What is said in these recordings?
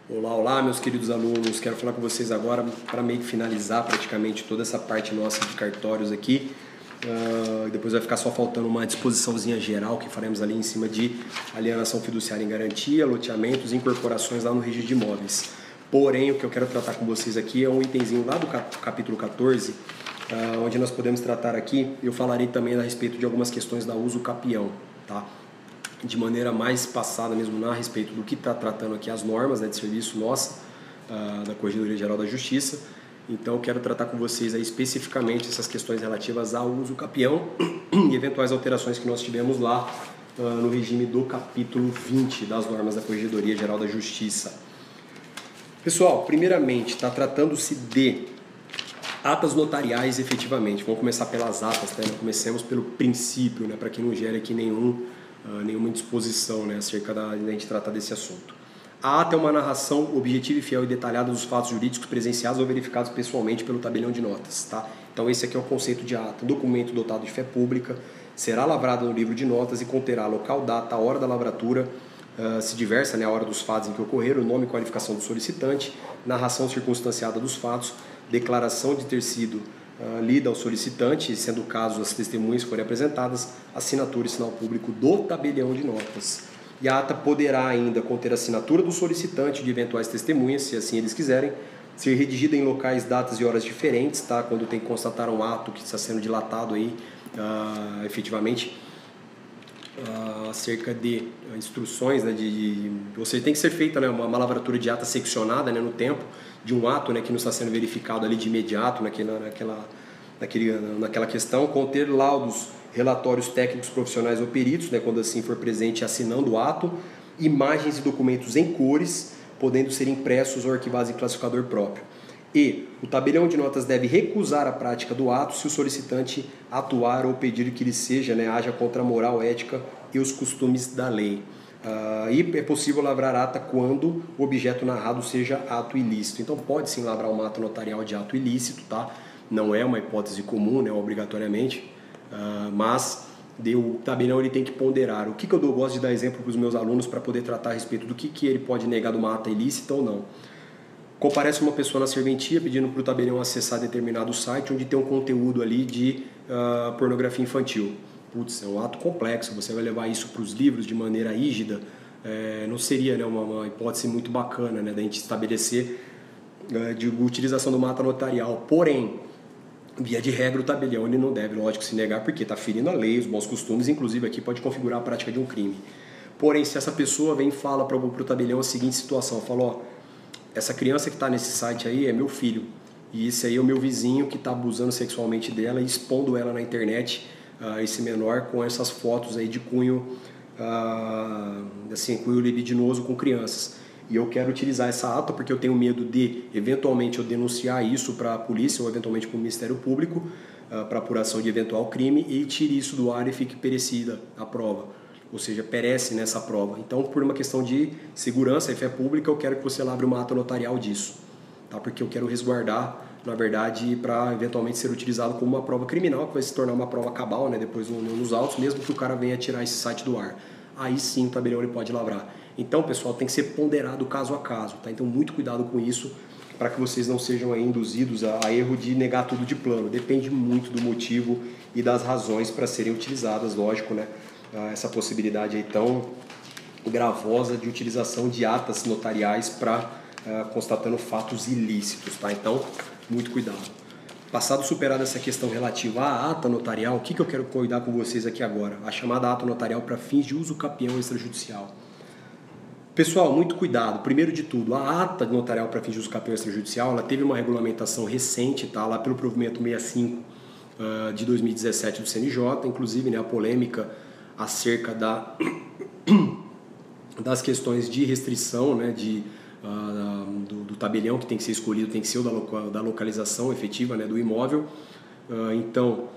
Olá, olá, meus queridos alunos. Quero falar com vocês agora para meio que finalizar praticamente toda essa parte nossa de cartórios aqui. Depois vai ficar só faltando uma disposiçãozinha geral que faremos ali em cima de alienação fiduciária em garantia, loteamentos e incorporações lá no registro de imóveis. Porém, o que eu quero tratar com vocês aqui é um itemzinho lá do capítulo 14, onde nós podemos tratar aqui. Eu falarei também a respeito de algumas questões da uso capião, tá? De maneira mais passada mesmo a respeito do que está tratando aqui as normas, né, de serviço nossa, da Corregedoria Geral da Justiça. Então eu quero tratar com vocês aí especificamente essas questões relativas ao uso capião e eventuais alterações que nós tivemos lá no regime do capítulo 20 das normas da Corregedoria Geral da Justiça. Pessoal, primeiramente está tratando-se de atas notariais efetivamente. Vamos começar pelas atas, né? Comecemos pelo princípio, né, para que não gere aqui nenhuma indisposição, né, acerca da gente tratar desse assunto. A ata é uma narração objetiva e fiel e detalhada dos fatos jurídicos presenciados ou verificados pessoalmente pelo tabelião de notas. Tá? Então esse aqui é o conceito de ata. Um documento dotado de fé pública será lavrado no livro de notas e conterá local, data, hora da lavratura, se diversa, né, a hora dos fatos em que ocorreram, o nome e qualificação do solicitante, narração circunstanciada dos fatos, declaração de ter sido lida ao solicitante, sendo o caso as testemunhas forem apresentadas, assinatura e sinal público do tabelião de notas. E a ata poderá ainda conter a assinatura do solicitante de eventuais testemunhas, se assim eles quiserem, ser redigida em locais, datas e horas diferentes, tá? Quando tem que constatar um ato que está sendo dilatado aí, efetivamente, acerca de instruções, né, ou seja, tem que ser feita, né, uma lavratura de ata seccionada, né, no tempo de um ato, né, que não está sendo verificado ali de imediato naquela questão, conter laudos, relatórios técnicos profissionais ou peritos, né, quando assim for presente assinando o ato, imagens e documentos em cores, podendo ser impressos ou arquivados em classificador próprio. E o tabelião de notas deve recusar a prática do ato se o solicitante atuar ou pedir que lhe seja, né, haja contra a moral, ética e os costumes da lei. E é possível lavrar ata quando o objeto narrado seja ato ilícito. Então pode sim lavrar uma ata notarial de ato ilícito, tá? Não é uma hipótese comum, né, obrigatoriamente, mas o tabelião ele tem que ponderar. O que eu gosto de dar exemplo para os meus alunos para poder tratar a respeito do que ele pode negar de uma ata ilícita ou não. Comparece uma pessoa na serventia pedindo para o tabelião acessar determinado site onde tem um conteúdo ali de pornografia infantil. Putz, é um ato complexo, você vai levar isso para os livros de maneira rígida, não seria, né, uma hipótese muito bacana, né, da gente estabelecer de utilização de uma ata notarial. Porém, via de regra, o tabelião ele não deve, lógico, se negar porque está ferindo a lei, os bons costumes, inclusive aqui pode configurar a prática de um crime. Porém, se essa pessoa vem e fala para o tabelião a seguinte situação, fala, ó, essa criança que está nesse site aí é meu filho, e esse aí é o meu vizinho que está abusando sexualmente dela e expondo ela na internet, esse menor, com essas fotos aí de cunho, cunho libidinoso com crianças. E eu quero utilizar essa ata porque eu tenho medo de, eventualmente, eu denunciar isso para a polícia ou eventualmente para o Ministério Público, para apuração de eventual crime, e tire isso do ar e fique perecida a prova. Ou seja, perece nessa prova. Então, por uma questão de segurança e fé pública, eu quero que você lavre uma ata notarial disso. Tá? Porque eu quero resguardar, na verdade, para eventualmente ser utilizado como uma prova criminal, que vai se tornar uma prova cabal, né, depois nos autos, mesmo que o cara venha tirar esse site do ar. Aí sim o tabelião ele pode lavrar. Então, pessoal, tem que ser ponderado caso a caso. Tá? Então, muito cuidado com isso, para que vocês não sejam aí induzidos a erro de negar tudo de plano. Depende muito do motivo e das razões para serem utilizadas, lógico, né? Essa possibilidade aí tão gravosa de utilização de atas notariais para constatando fatos ilícitos, tá? Então, muito cuidado. Passado superada essa questão relativa à ata notarial, o que eu quero cuidar com vocês aqui agora? A chamada ata notarial para fins de uso capião extrajudicial. Pessoal, muito cuidado. Primeiro de tudo, a ata notarial para fins de uso capião extrajudicial, ela teve uma regulamentação recente, tá? Lá pelo provimento 65 de 2017 do CNJ, inclusive, né, a polêmica acerca das questões de restrição, né, do tabelião que tem que ser escolhido, tem que ser o da localização efetiva, né, do imóvel. Então,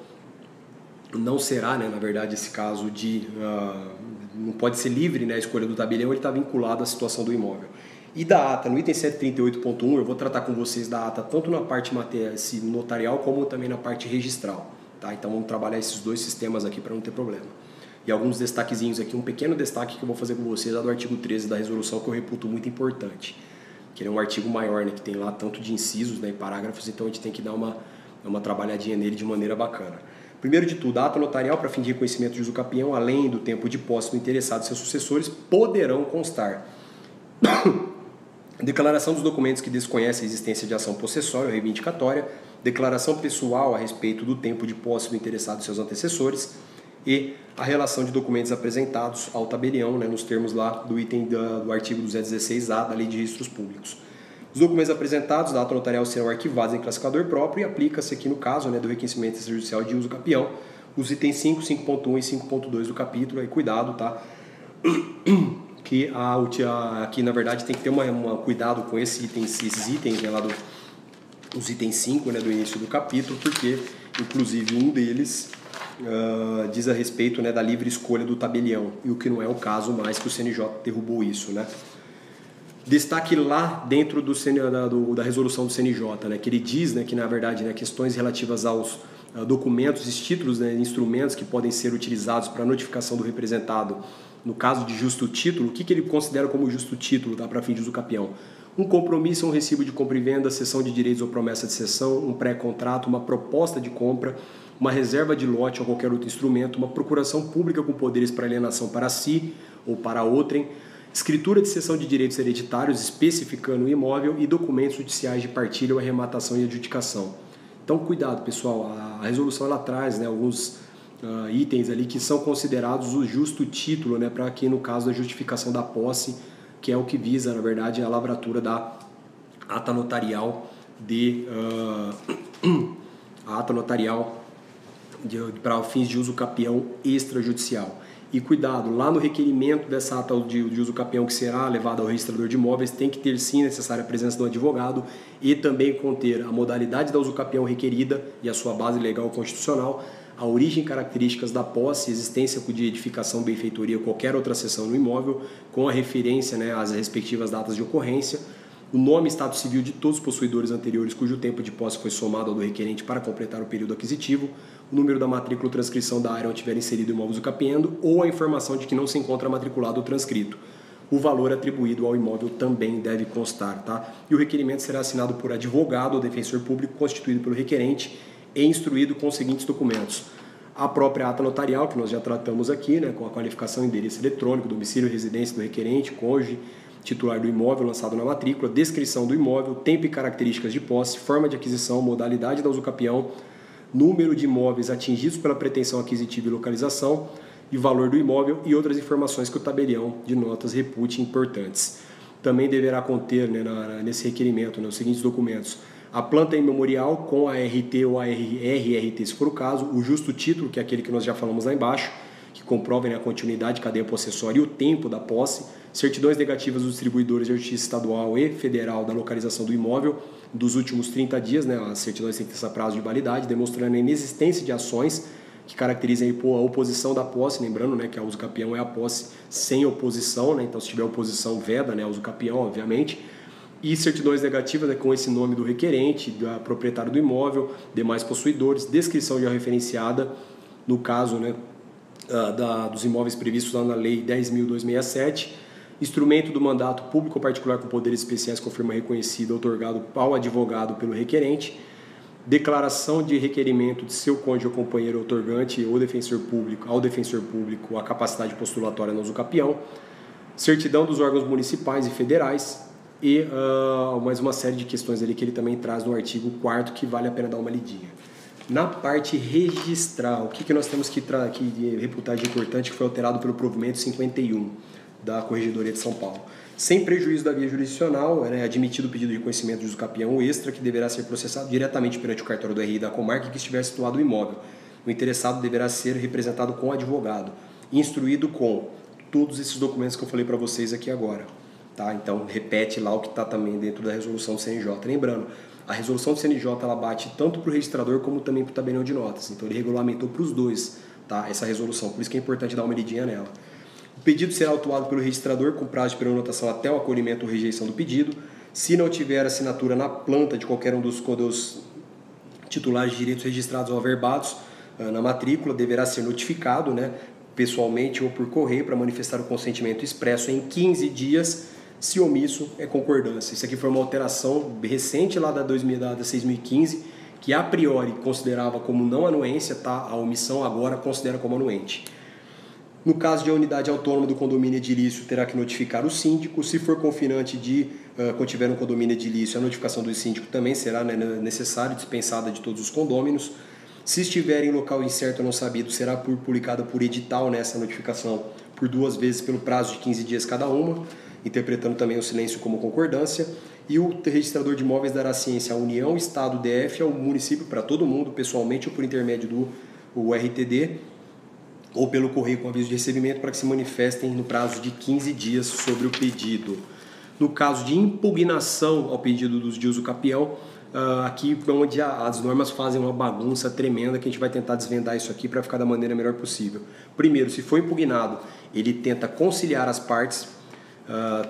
não será, né, na verdade, esse caso não pode ser livre, né, a escolha do tabelião, ele está vinculado à situação do imóvel. E da ata, no item 138.1, eu vou tratar com vocês da ata tanto na parte notarial como também na parte registral. Tá? Então vamos trabalhar esses dois sistemas aqui para não ter problema. E alguns destaquezinhos aqui, um pequeno destaque que eu vou fazer com vocês é do artigo 13 da resolução, que eu reputo muito importante. que ele é um artigo maior, né, que tem lá tanto de incisos, né, e parágrafos, então a gente tem que dar uma trabalhadinha nele de maneira bacana. Primeiro de tudo, a ata notarial para fim de reconhecimento de uso capião, além do tempo de posse do interessado e seus sucessores, poderão constar declaração dos documentos que desconhecem a existência de ação possessória ou reivindicatória, declaração pessoal a respeito do tempo de posse do interessado e seus antecessores e a relação de documentos apresentados ao tabelião, né, nos termos lá do item do artigo 216A da Lei de Registros Públicos. Os documentos apresentados da ata notarial serão arquivados em classificador próprio e aplica-se aqui no caso, né, do reconhecimento extrajudicial de uso capião, os itens 5, 5.1 e 5.2 do capítulo, aí cuidado, tá? Que aqui na verdade tem que ter cuidado com esses itens, né, lá os itens 5, né, do início do capítulo, porque inclusive um deles diz a respeito, né, da livre escolha do tabelião, e o que não é o caso mais, que o CNJ derrubou isso, né? Destaque lá dentro da resolução do CNJ, né, que ele diz, né, que na verdade, né, questões relativas aos documentos, títulos, né, instrumentos que podem ser utilizados para notificação do representado no caso de justo título. O que ele considera como justo título, tá, para fim de uso capião? Um compromisso, um recibo de compra e venda, cessão de direitos ou promessa de cessão, um pré-contrato, uma proposta de compra, uma reserva de lote ou qualquer outro instrumento, uma procuração pública com poderes para alienação para si ou para outrem, escritura de cessão de direitos hereditários especificando o imóvel e documentos judiciais de partilha ou arrematação e adjudicação. Então, cuidado, pessoal, a resolução ela traz, né, alguns itens ali que são considerados o justo título, né, para aqui no caso da justificação da posse, que é o que visa, na verdade, a lavratura da ata notarial para fins de uso capião extrajudicial. E cuidado, lá no requerimento dessa ata de uso capião que será levada ao registrador de imóveis, tem que ter sim necessária a presença do advogado e também conter a modalidade da uso capião requerida e a sua base legal constitucional, a origem e características da posse, existência de edificação, benfeitoria ou qualquer outra cessão no imóvel, com a referência, né, às respectivas datas de ocorrência, o nome e estado civil de todos os possuidores anteriores cujo tempo de posse foi somado ao do requerente para completar o período aquisitivo, o número da matrícula ou transcrição da área onde tiver inserido o imóvel usucapiendo ou a informação de que não se encontra matriculado ou transcrito. O valor atribuído ao imóvel também deve constar, tá? E o requerimento será assinado por advogado ou defensor público constituído pelo requerente e instruído com os seguintes documentos: a própria ata notarial, que nós já tratamos aqui, né, com a qualificação, endereço eletrônico, domicílio e residência do requerente, cônjuge, titular do imóvel lançado na matrícula, descrição do imóvel, tempo e características de posse, forma de aquisição, modalidade da usucapião, número de imóveis atingidos pela pretensão aquisitiva e localização e valor do imóvel e outras informações que o tabelião de notas repute importantes. Também deverá conter, né, nesse requerimento, né, os seguintes documentos: a planta imemorial com a RT ou a RRT, se for o caso, o justo título, que é aquele que nós já falamos lá embaixo, que comprova, né, a continuidade, cadeia possessória e o tempo da posse, certidões negativas dos distribuidores de justiça estadual e federal da localização do imóvel dos últimos 30 dias, né, as certidões têm que ter esse prazo de validade, demonstrando a inexistência de ações que caracterizem a oposição da posse, lembrando, né, que a usucapião é a posse sem oposição, né, então se tiver oposição veda, né, a usucapião, obviamente, e certidões negativas, né, com esse nome do requerente, do proprietário do imóvel, demais possuidores, descrição já referenciada no caso, né, dos imóveis previstos lá na Lei 10.267, instrumento do mandato público ou particular com poderes especiais com firma reconhecida outorgado ao advogado pelo requerente, declaração de requerimento de seu cônjuge ou companheiro outorgante ou defensor público, ao defensor público a capacidade postulatória no usucapião, certidão dos órgãos municipais e federais e mais uma série de questões ali que ele também traz no artigo 4º que vale a pena dar uma lidinha. Na parte registral, o que nós temos que reputar de importante, que foi alterado pelo provimento 51 da Corregedoria de São Paulo. Sem prejuízo da via jurisdicional, é admitido o pedido de reconhecimento de usucapião extra, que deverá ser processado diretamente perante o cartório do RI da comarca que estiver situado o imóvel. O interessado deverá ser representado com advogado, instruído com todos esses documentos que eu falei para vocês aqui agora. Tá? Então, repete lá o que está também dentro da resolução do CNJ. Lembrando, a resolução do CNJ ela bate tanto para o registrador como também para o tabelião de notas. Então, ele regulamentou para os dois, tá? Essa resolução. Por isso que é importante dar uma lidinha nela. O pedido será autuado pelo registrador com prazo de pernotação até o acolhimento ou rejeição do pedido. Se não tiver assinatura na planta de qualquer um dos titulares de direitos registrados ou averbados na matrícula, deverá ser notificado, né, pessoalmente ou por correio para manifestar o consentimento expresso em 15 dias Se omisso, é concordância. Isso aqui foi uma alteração recente lá da 6.015, que a priori considerava como não anuência, tá? A omissão agora considera como anuente. No caso de a unidade autônoma do condomínio edilício, terá que notificar o síndico. Se for confinante quando tiver um condomínio edilício, a notificação do síndico também será necessária, dispensada de todos os condôminos. Se estiver em local incerto ou não sabido, será publicada por edital nessa notificação por 2 vezes pelo prazo de 15 dias cada uma, interpretando também o silêncio como concordância. E o registrador de imóveis dará ciência à União, Estado, DF, ao município, para todo mundo, pessoalmente ou por intermédio do RTD, ou pelo correio com aviso de recebimento, para que se manifestem no prazo de 15 dias sobre o pedido. No caso de impugnação ao pedido dos de uso capião, aqui é onde as normas fazem uma bagunça tremenda, que a gente vai tentar desvendar isso aqui para ficar da maneira melhor possível. Primeiro, se for impugnado, ele tenta conciliar as partes,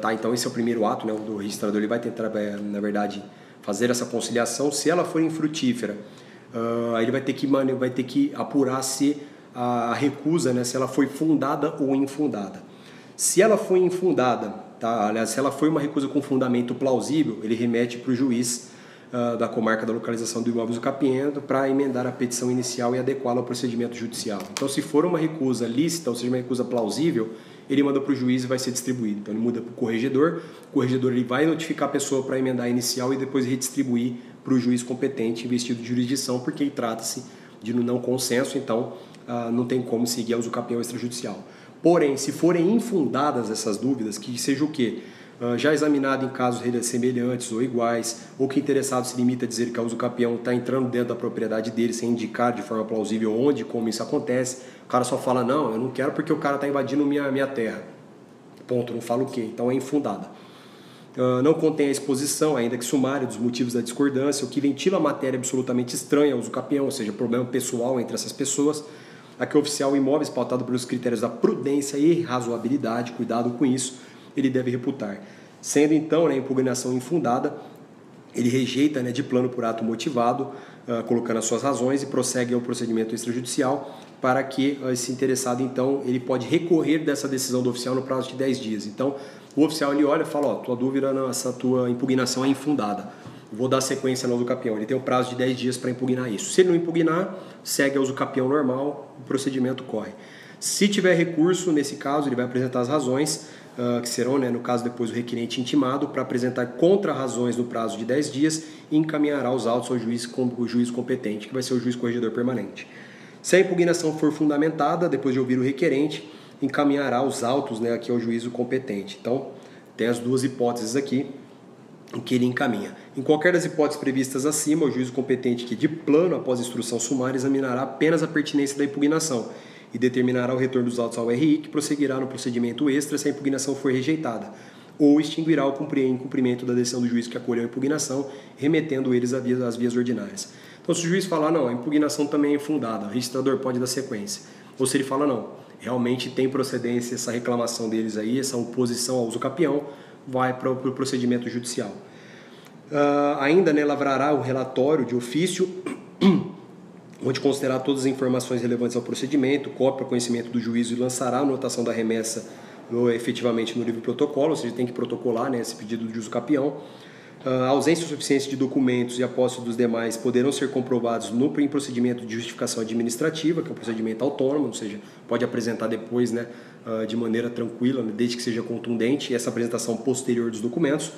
tá? Então esse é o primeiro ato, né? O registrador ele vai tentar, na verdade, fazer essa conciliação. Se ela for infrutífera, ele vai ter que apurar se a recusa, né, se ela foi fundada ou infundada. Se ela foi infundada, tá? Aliás, se ela foi uma recusa com fundamento plausível, ele remete para o juiz da comarca da localização do imóvel usucapiento para emendar a petição inicial e adequá-la ao procedimento judicial. Então, se for uma recusa lícita, ou seja, uma recusa plausível, ele manda para o juiz e vai ser distribuído. Então, ele muda para o corregedor ele vai notificar a pessoa para emendar a inicial e depois redistribuir para o juiz competente investido de jurisdição, porque trata-se de não consenso, então não tem como seguir a usucapião extrajudicial. Porém, se forem infundadas essas dúvidas, que seja o quê? Já examinado em casos semelhantes ou iguais, ou que o interessado se limita a dizer que a usucapião está entrando dentro da propriedade dele sem indicar de forma plausível onde e como isso acontece, o cara só fala, não, eu não quero porque o cara está invadindo minha terra. Ponto, não fala o quê? Então é infundada. Não contém a exposição, ainda que sumária, dos motivos da discordância, o que ventila a matéria absolutamente estranha ao usucapião, ou seja, problema pessoal entre essas pessoas. Aqui o oficial imóveis, pautado pelos critérios da prudência e razoabilidade, cuidado com isso, ele deve reputar. Sendo então a impugnação infundada, ele rejeita de plano por ato motivado, colocando as suas razões e prossegue ao procedimento extrajudicial para que esse interessado, então, ele pode recorrer dessa decisão do oficial no prazo de 10 dias. Então, o oficial ele olha e fala, tua dúvida, essa tua impugnação é infundada. Vou dar sequência no usucapião. Ele tem um prazo de 10 dias para impugnar isso. Se ele não impugnar, segue ao usucapião normal, o procedimento corre. Se tiver recurso, nesse caso, ele vai apresentar as razões, que serão, no caso, depois o requerente intimado, para apresentar contra-razões no prazo de 10 dias e encaminhará os autos ao juiz competente, que vai ser o juiz corregedor permanente. Se a impugnação for fundamentada, depois de ouvir o requerente, encaminhará os autos aqui ao juízo competente. Então, tem as duas hipóteses aqui em que ele encaminha. Em qualquer das hipóteses previstas acima, o juízo competente que, de plano, após instrução sumária, examinará apenas a pertinência da impugnação e determinará o retorno dos autos ao RI, que prosseguirá no procedimento extra se a impugnação for rejeitada, ou extinguirá o cumprimento da decisão do juiz que acolheu a impugnação, remetendo eles às vias ordinárias. Então, se o juiz falar, não, a impugnação também é fundada, o registrador pode dar sequência. Ou se ele fala, não, realmente tem procedência essa reclamação deles aí, essa oposição ao usucapião, vai para o procedimento judicial. Ainda lavrará o relatório de ofício, onde considerar todas as informações relevantes ao procedimento, cópia para conhecimento do juízo e lançará a anotação da remessa efetivamente no livro protocolo, ou seja, tem que protocolar esse pedido de usucapião. A ausência ou suficiência de documentos e a posse dos demais poderão ser comprovados em procedimento de justificação administrativa, que é um procedimento autônomo, ou seja, pode apresentar depois de maneira tranquila, desde que seja contundente, essa apresentação posterior dos documentos.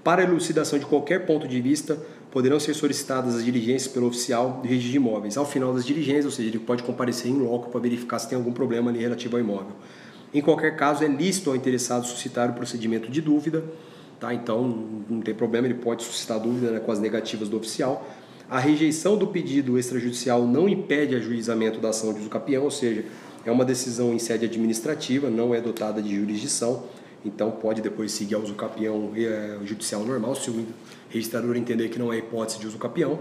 Para a elucidação de qualquer ponto de vista, poderão ser solicitadas as diligências pelo oficial de registro de imóveis. Ao final das diligências, ou seja, ele pode comparecer em loco para verificar se tem algum problema ali relativo ao imóvel. Em qualquer caso, é lícito ao interessado suscitar o procedimento de dúvida, tá? Então não tem problema, ele pode suscitar dúvida com as negativas do oficial. A rejeição do pedido extrajudicial não impede ajuizamento da ação de usucapião, ou seja, é uma decisão em sede administrativa, não é dotada de jurisdição, então pode depois seguir ao usucapião judicial normal, se o registrador entender que não é hipótese de usucapião.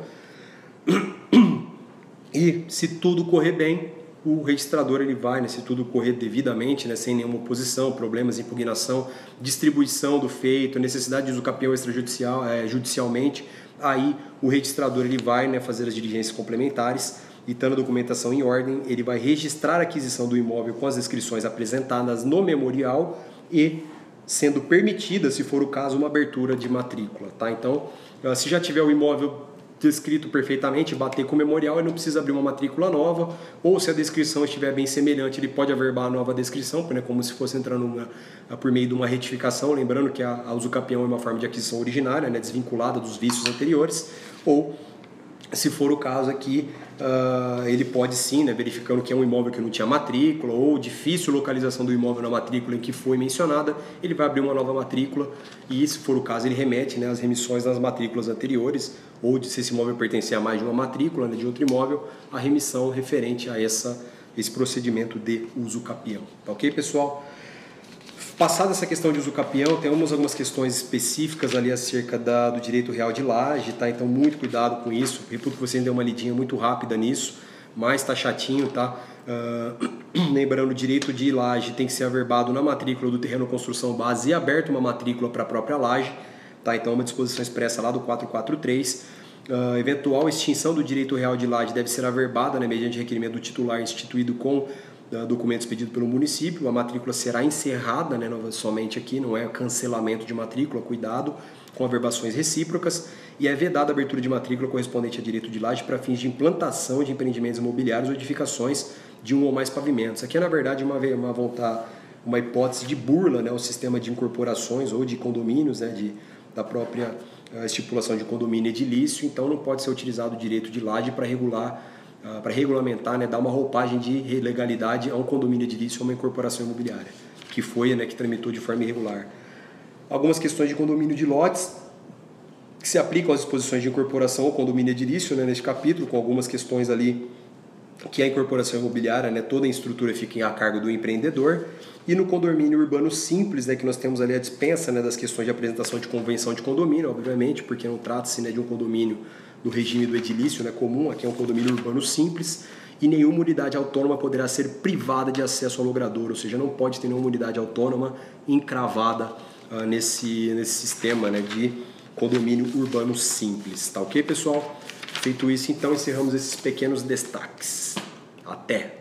E se tudo correr bem, o registrador ele vai, se tudo correr devidamente, sem nenhuma oposição, problemas, impugnação, distribuição do feito, necessidade de usucapião extrajudicial, judicialmente, aí o registrador ele vai fazer as diligências complementares e, estando a documentação em ordem, ele vai registrar a aquisição do imóvel com as inscrições apresentadas no memorial e sendo permitida, se for o caso, uma abertura de matrícula, tá? Então, se já tiver o imóvel descrito perfeitamente, bater com o memorial, ele não precisa abrir uma matrícula nova, ou se a descrição estiver bem semelhante, ele pode averbar a nova descrição, né, como se fosse entrando por meio de uma retificação, lembrando que a usucapião é uma forma de aquisição originária, né, desvinculada dos vícios anteriores, ou se for o caso aqui, ele pode sim, né, verificando que é um imóvel que não tinha matrícula ou difícil localização do imóvel na matrícula em que foi mencionada, ele vai abrir uma nova matrícula e, se for o caso, ele remete, né, as remissões das matrículas anteriores ou se esse imóvel pertencer a mais de uma matrícula, né, de outro imóvel, a remissão referente a esse procedimento de uso capião. Tá ok, pessoal? Passada essa questão de uso capião, temos algumas questões específicas ali acerca do direito real de laje, tá? Então muito cuidado com isso. Reputo que você deu uma lidinha muito rápida nisso, mas tá chatinho, tá? Lembrando, o direito de laje tem que ser averbado na matrícula do terreno construção base e aberto uma matrícula para a própria laje, tá? Então uma disposição expressa lá do 443. Eventual extinção do direito real de laje deve ser averbada, né, mediante requerimento do titular instituído com documentos pedidos pelo município. A matrícula será encerrada, né, somente aqui, não é cancelamento de matrícula, cuidado com averbações recíprocas, e é vedada a abertura de matrícula correspondente a direito de laje para fins de implantação de empreendimentos imobiliários ou edificações de um ou mais pavimentos. Aqui é, na verdade, uma hipótese de burla, né, ao sistema de incorporações ou de condomínios, né, da própria estipulação de condomínio edilício, então não pode ser utilizado o direito de laje para regulamentar, né, dar uma roupagem de legalidade a um condomínio edilício ou uma incorporação imobiliária, que foi, né, que tramitou de forma irregular. Algumas questões de condomínio de lotes que se aplicam às disposições de incorporação ou condomínio edilício, né, neste capítulo, com algumas questões ali que a incorporação imobiliária, né, toda a estrutura fica a cargo do empreendedor. E no condomínio urbano simples, né, que nós temos ali a dispensa, né, das questões de apresentação de convenção de condomínio, obviamente, porque não trata-se, né, de um condomínio do regime do edilício, né, comum. Aqui é um condomínio urbano simples e nenhuma unidade autônoma poderá ser privada de acesso ao logrador, ou seja, não pode ter nenhuma unidade autônoma encravada nesse sistema, né, de condomínio urbano simples. Tá ok, pessoal? Feito isso, então, encerramos esses pequenos destaques. Até!